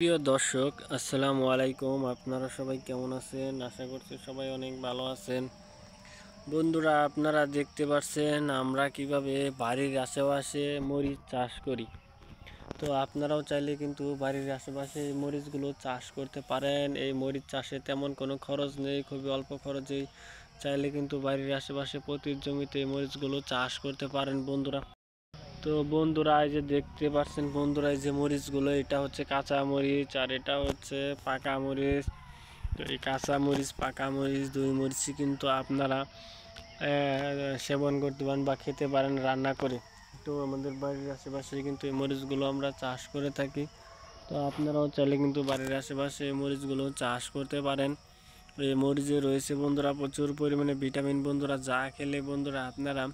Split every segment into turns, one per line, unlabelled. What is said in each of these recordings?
প্রিয় দর্শক, আসসালামু আলাইকুম। আপনারা সবাই কেমন আছেন? আশা করছি সবাই অনেক ভালো আছেন। বন্ধুরা, আপনারা দেখতে পাচ্ছেন আমরা কিভাবে বাড়ির আশেপাশে মরিচ চাষ করি। তো আপনারাও চাইলে কিন্তু বাড়ির আশেপাশে এই মরিচগুলো চাষ করতে পারেন। এই মরিচ চাষে তেমন কোনো খরচ নেই, খুবই অল্প খরচেই চাইলে কিন্তু বাড়ির আশেপাশে প্রতি জমিতে এই মরিচগুলো চাষ করতে পারেন বন্ধুরা। তো বন্ধুরা, এই যে দেখতে পাচ্ছেন বন্ধুরা, এই যে মরিচগুলো, এটা হচ্ছে কাঁচা মরিচ আর এটা হচ্ছে পাকা মরিচ। তো এই কাঁচা মরিচ পাকা মরিচ দুই মরিচই কিন্তু আপনারা সেবন করতে পারেন বা খেতে পারেন রান্না করে। তো আমাদের বাড়ির আশেপাশে কিন্তু এই মরিচগুলো আমরা চাষ করে থাকি। তো আপনারাও চাইলে কিন্তু বাড়ির আশেপাশে এই মরিচগুলো চাষ করতে পারেন। এই মরিচে রয়েছে বন্ধুরা প্রচুর পরিমাণে ভিটামিন বন্ধুরা, যা খেলে বন্ধুরা আপনারা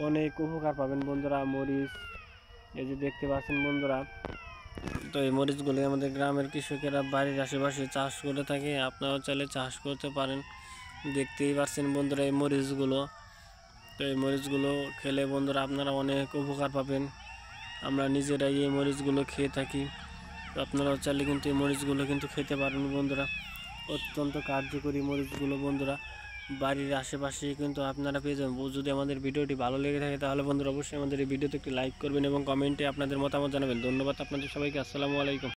অনেক উপকার পাবেন বন্ধুরা। মরিচ এই যে দেখতে পাচ্ছেন বন্ধুরা, তো এই মরিচগুলি আমাদের গ্রামের কৃষকেরা বাড়ির আশেপাশে চাষ করে থাকে। আপনারাও চাইলে চাষ করতে পারেন। দেখতেই পাচ্ছেন বন্ধুরা এই মরিচগুলো। তো এই মরিচগুলো খেলে বন্ধুরা আপনারা অনেক উপকার পাবেন। আমরা নিজেরাই এই মরিচগুলো খেয়ে থাকি। তো আপনারাও চাইলে কিন্তু এই মরিচগুলো কিন্তু খেতে পারেন বন্ধুরা। অত্যন্ত কার্যকরী মরিচগুলো বন্ধুরা, বাড়ির আশেপাশে কিন্তু আপনারা পেয়ে যাবেন। যদি আমাদের ভিডিওটি ভালো লেগে থাকে তাহলে বন্ধুরা অবশ্যই আমাদের এই ভিডিওতে একটি লাইক করবেন এবং কমেন্টে আপনাদের মতামত জানাবেন। ধন্যবাদ আপনাদের সবাইকে। আসসালামু আলাইকুম।